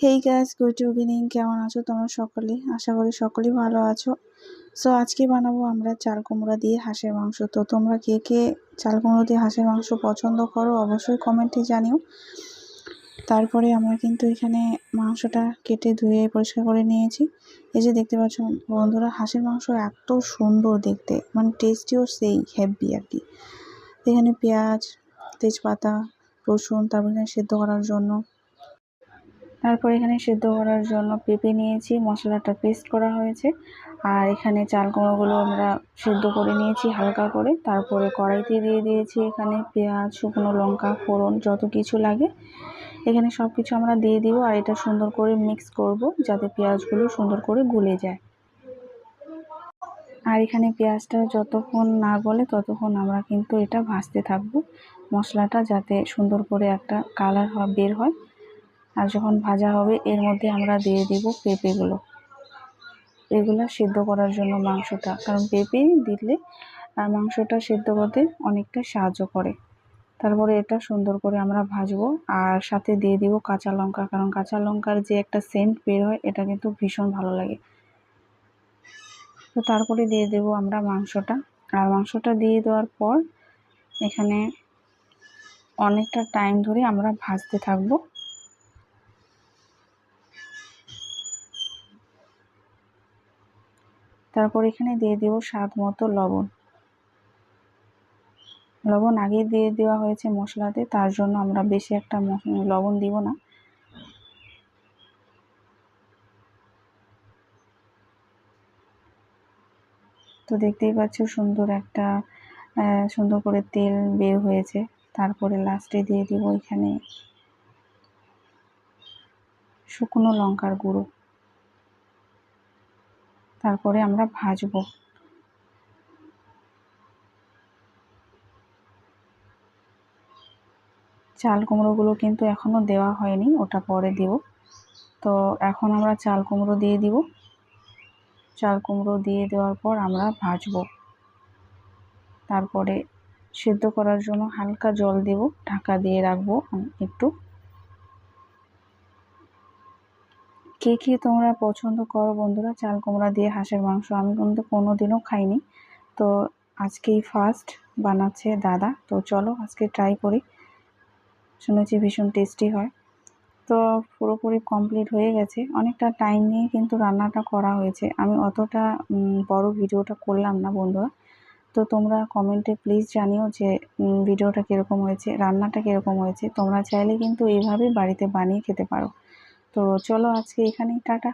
Hey guys, good evening. কেমন আছো তোমরা সকলে? আশা করি সকলেই ভালো আছো। সো আজকে বানাবো আমরা চাল কুমড়া দিয়ে হাঁসের মাংস। তো তোমরা কে কে চাল কুমড়ো দিয়ে হাঁসের মাংস পছন্দ করো অবশ্যই কমেন্টে জানিও। তারপরে আমরা কিন্তু এখানে মাংসটা কেটে ধুয়ে পরিষ্কার করে নিয়েছি। এই যে দেখতে পাচ্ছ বন্ধুরা, হাঁসের মাংস এত সুন্দর দেখতে, মানে টেস্টিও সেই হেভি আর কি। এখানে পেঁয়াজ, তেজপাতা, রসুন, তারপর এখানে সেদ্ধ করার জন্য পেঁপে নিয়েছি, মশলাটা পেস্ট করা হয়েছে। আর এখানে চাল কুমড়োগুলো আমরা সেদ্ধ করে নিয়েছি হালকা করে। তারপরে কড়াইতে দিয়ে দিয়েছি এখানে পেঁয়াজ, শুকনো লঙ্কা, ফোড়ন, যত কিছু লাগে এখানে সব কিছু আমরা দিয়ে দিব। আর এটা সুন্দর করে মিক্স করব যাতে পেঁয়াজগুলো সুন্দর করে গলে যায়। আর এখানে পেঁয়াজটা যতক্ষণ না গলে ততক্ষণ আমরা কিন্তু এটা ভাজতে থাকবো, মশলাটা যাতে সুন্দর করে একটা কালার বের হয়। আর যখন ভাজা হবে এর মধ্যে আমরা দিয়ে দিব পেঁপেগুলো, এগুলো সিদ্ধ করার জন্য মাংসটা, কারণ পেঁপে দিলে মাংসটা সিদ্ধ করতে অনেকটা সাহায্য করে। তারপরে এটা সুন্দর করে আমরা ভাজবো। আর সাথে দিয়ে দিব কাঁচা লঙ্কা, কারণ কাঁচা লঙ্কার যে একটা সেন্ট বের হয় এটা কিন্তু ভীষণ ভালো লাগে। তো তারপরে দিয়ে দেব আমরা মাংসটা। আর মাংসটা দিয়ে দেওয়ার পর এখানে অনেকটা টাইম ধরে আমরা ভাজতে থাকবো। তারপর এখানে দিয়ে দেব স্বাদ মতো লবণ। লবণ আগে দিয়ে দেওয়া হয়েছে মশলাতে, তার জন্য আমরা বেশি একটা লবণ দিব না। তো দেখতেই পাচ্ছ সুন্দর করে তেল বের হয়েছে। তারপরে লাস্টে দিয়ে দিব এখানে শুকনো লঙ্কার গুঁড়ো। তারপরে আমরা ভাজবো। চাল কুমড়োগুলো কিন্তু এখনো দেওয়া হয়নি, ওটা পরে দিব। তো এখন আমরা চাল কুমড়ো দিয়ে দিব। চাল কুমড়ো দিয়ে দেওয়ার পর আমরা ভাজবো। তারপরে সিদ্ধ করার জন্য হালকা জল দেব, ঢাকা দিয়ে রাখবো একটু। কে কে তোমরা পছন্দ করো বন্ধুরা চাল কুমড়া দিয়ে হাঁসের মাংস? আমি কিন্তু কোনোদিনও খাইনি, তো আজকেই ফার্স্ট বানাচ্ছে দাদা। তো চলো আজকে ট্রাই করি, শুনেছি ভীষণ টেস্টি হয়। তো পুরোপুরি কমপ্লিট হয়ে গেছে, অনেকটা টাইম নিয়ে কিন্তু রান্নাটা করা হয়েছে। আমি অতটা বড় ভিডিওটা করলাম না বন্ধুরা। তো তোমরা কমেন্টে প্লিজ জানিও যে ভিডিওটা কীরকম হয়েছে, রান্নাটা কীরকম হয়েছে। তোমরা চাইলে কিন্তু এইভাবে বাড়িতে বানিয়ে খেতে পারো। তো চলো আজকে এখানেই টাটা।